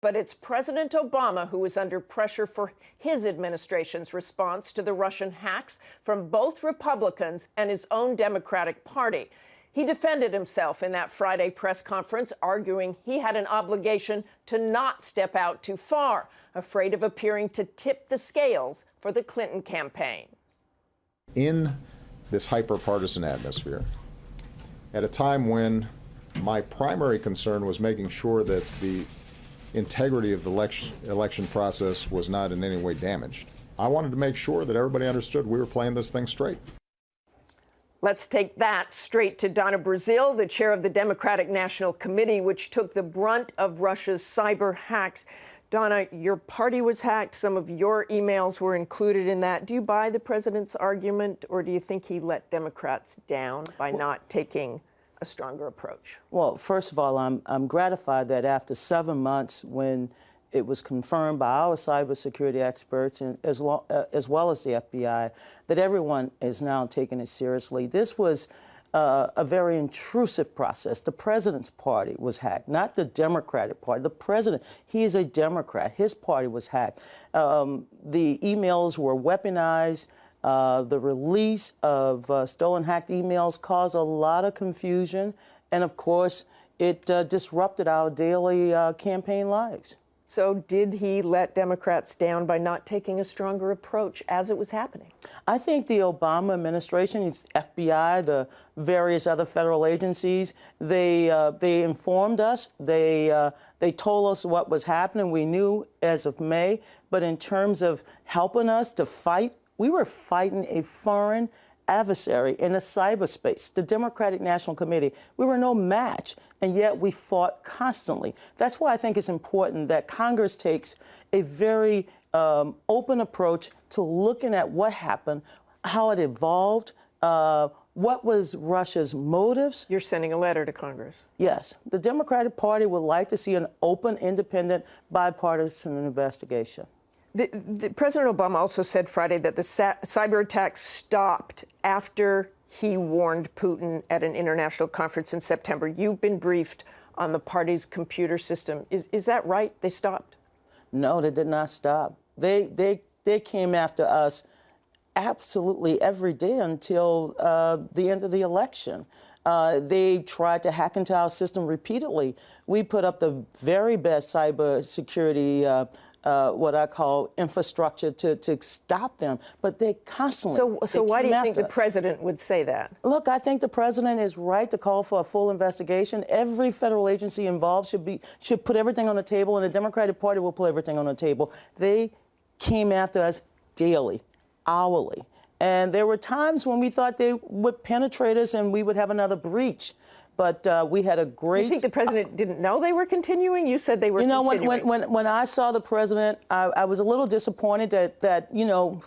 But it's President Obama who is under pressure for his administration's response to the Russian hacks from both Republicans and his own Democratic Party. He defended himself in that Friday press conference, arguing he had an obligation to not step out too far, afraid of appearing to tip the scales for the Clinton campaign. In this hyper-partisan atmosphere, at a time when my primary concern was making sure that the integrity of the election process was not in any way damaged, I wanted to make sure that everybody understood we were playing this thing straight. Let's take that straight to Donna Brazile, the chair of the Democratic National Committee, which took the brunt of Russia's cyber hacks. Donna, your party was hacked. Some of your emails were included in that. Do you buy the president's argument, or do you think he let Democrats down by not taking a stronger approach? Well, first of all, I'm gratified that after 7 months, when it was confirmed by our cybersecurity experts, and as well as the FBI, that everyone is now taking it seriously. This was a very intrusive process. The president's party was hacked, not the Democratic Party. The president, he is a Democrat. His party was hacked. The emails were weaponized. The release of stolen, hacked emails caused a lot of confusion. And, of course, it disrupted our daily campaign lives. So did he let Democrats down by not taking a stronger approach as it was happening? I think the Obama administration, the FBI, the various other federal agencies, they informed us. They told us what was happening. We knew as of May. But in terms of helping us to fight, we were fighting a foreign adversary in the cyberspace, the Democratic National Committee. We were no match, and yet we fought constantly. That's why I think it's important that Congress takes a very open approach to looking at what happened, how it evolved, what was Russia's motives. You're sending a letter to Congress. Yes. The Democratic Party would like to see an open, independent, bipartisan investigation. President Obama also said Friday that the cyber attacks stopped after he warned Putin at an international conference in September. You've been briefed on the party's computer system. Is that right? They stopped? No, they did not stop. They came after us absolutely every day until the end of the election. They tried to hack into our system repeatedly. We put up the very best cybersecurity what I call infrastructure to stop them, but they constantly. So why do you think the president would say that? Look, I think the president is right to call for a full investigation. Every federal agency involved should put everything on the table, and the Democratic Party will put everything on the table. They came after us daily, hourly. And there were times when we thought they would penetrate us and we would have another breach. But we had a great... Do you think the president didn't know they were continuing? You said they were continuing. You know, when I saw the president, I was a little disappointed that, you know,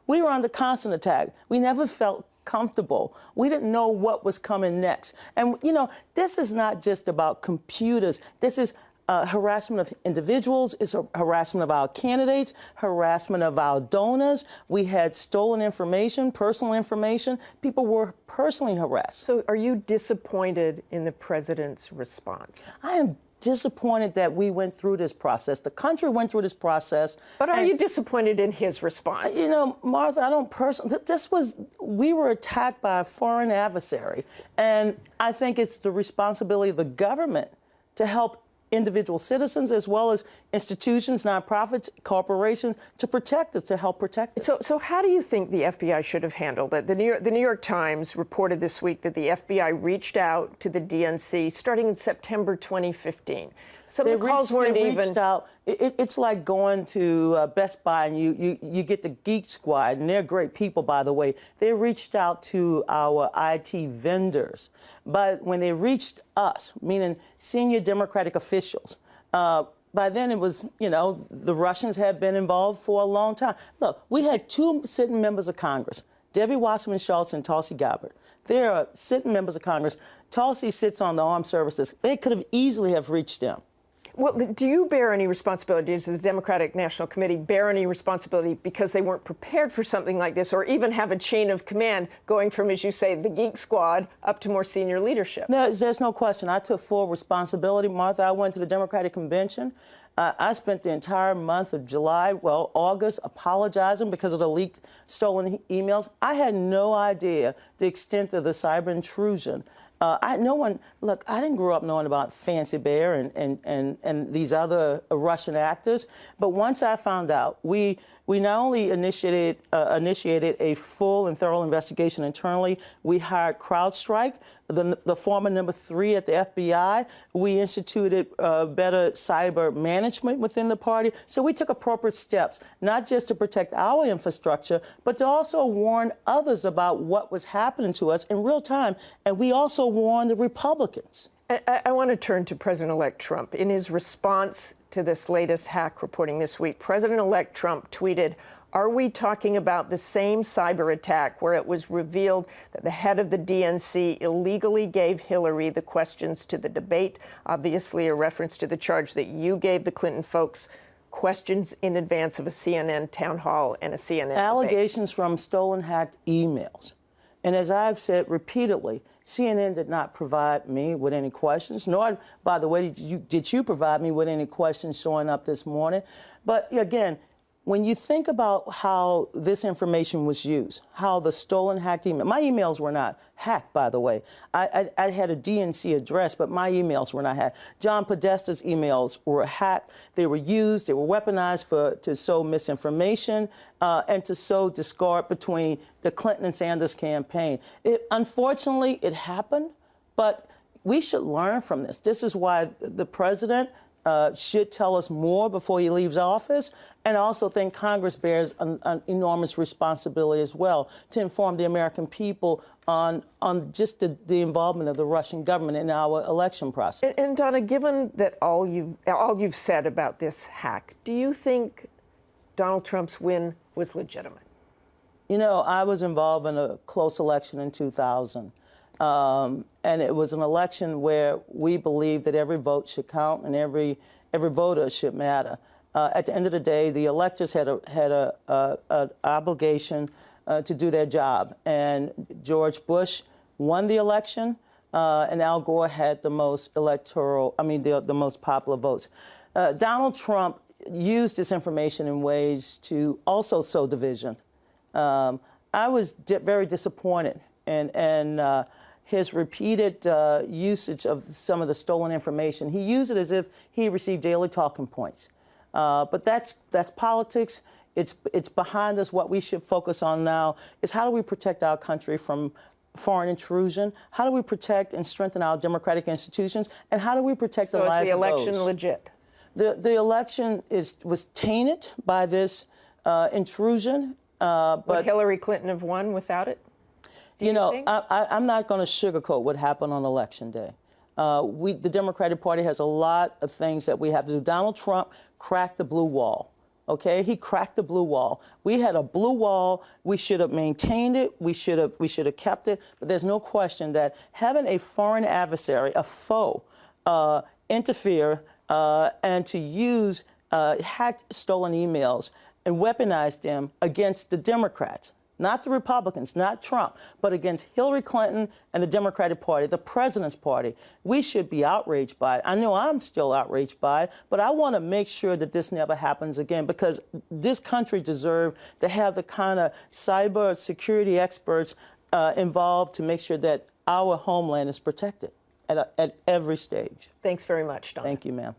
we were under constant attack. We never felt comfortable. We didn't know what was coming next. And, you know, this is not just about computers. This is harassment of individuals, it's a harassment of our candidates, harassment of our donors. We had stolen information, personal information. People were personally harassed. So are you disappointed in the president's response? I am disappointed that we went through this process. The country went through this process. But are you disappointed in his response? You know, Martha, I don't personally, we were attacked by a foreign adversary. And I think it's the responsibility of the government to help individual citizens as well as institutions, nonprofits, corporations to protect us, to help protect us. So how do you think the FBI should have handled it? The New York Times reported this week that the FBI reached out to the DNC starting in September 2015. Some of the calls weren't even... It's like going to Best Buy and you get the Geek Squad, and they're great people, by the way. They reached out to our IT vendors. But when they reached us, meaning senior Democratic officials, by then it was, you know, the Russians had been involved for a long time. Look, we had two sitting members of Congress, Debbie Wasserman Schultz and Tulsi Gabbard. They are sitting members of Congress. Tulsi sits on the armed services. They could have easily have reached them. Well, do you bear any responsibility, does the Democratic National Committee bear any responsibility because they weren't prepared for something like this, or even have a chain of command going from, as you say, the Geek Squad up to more senior leadership? No, there's no question. I took full responsibility, Martha. I went to the Democratic Convention. I spent the entire month of July, well, August, apologizing because of the leaked, stolen emails. I had no idea the extent of the cyber intrusion. I didn't grow up knowing about Fancy Bear and these other Russian actors, but once I found out, we not only initiated a full and thorough investigation internally, we hired CrowdStrike, the former number 3 at the FBI. We instituted better cyber management within the party. So we took appropriate steps, not just to protect our infrastructure, but to also warn others about what was happening to us in real time. And we also warned the Republicans. I want to turn to President-elect Trump. In his response to this latest hack reporting this week, President-elect Trump tweeted, "Are we talking about the same cyber attack where it was revealed that the head of the DNC illegally gave Hillary the questions to the debate?" Obviously a reference to the charge that you gave the Clinton folks questions in advance of a CNN town hall and a CNN allegations debate. From stolen, hacked emails. And as I've said repeatedly, CNN did not provide me with any questions, nor, by the way, did you provide me with any questions showing up this morning. But again, when you think about how this information was used, how the stolen, hacked email, my emails were not hacked, by the way. I had a DNC address, but my emails were not hacked. John Podesta's emails were hacked. They were used. They were weaponized to sow misinformation and to sow discord between the Clinton and Sanders campaign. Unfortunately, it happened, but we should learn from this. This is why the president should tell us more before he leaves office, and I also think Congress bears an enormous responsibility as well to inform the American people on just the involvement of the Russian government in our election process. And Donna, given that all you've said about this hack, do you think Donald Trump's win was legitimate? You know, I was involved in a close election in 2000. And it was an election where we believed that every vote should count and every voter should matter. At the end of the day, the electors had an obligation to do their job. And George Bush won the election, and Al Gore had the most the most popular votes. Donald Trump used this information in ways to also sow division. I was very disappointed and his repeated usage of some of the stolen information. He used it as if he received daily talking points. But that's politics. It's behind us. What we should focus on now is how do we protect our country from foreign intrusion? How do we protect and strengthen our democratic institutions? And how do we protect the lives of those? So is the election legit? The election was tainted by this intrusion. Would Hillary Clinton have won without it? You know, I'm not going to sugarcoat what happened on Election Day. The Democratic Party has a lot of things that we have to do. Donald Trump cracked the blue wall, okay? He cracked the blue wall. We had a blue wall. We should have maintained it. We should have kept it. But there's no question that having a foreign adversary, a foe, interfere and to use hacked, stolen emails and weaponize them against the Democrats, not the Republicans, not Trump, but against Hillary Clinton and the Democratic Party, the president's party. We should be outraged by it. I know I'm still outraged by it, but I want to make sure that this never happens again because this country deserves to have the kind of cyber security experts involved to make sure that our homeland is protected at every stage. Thanks very much, Don. Thank you, ma'am.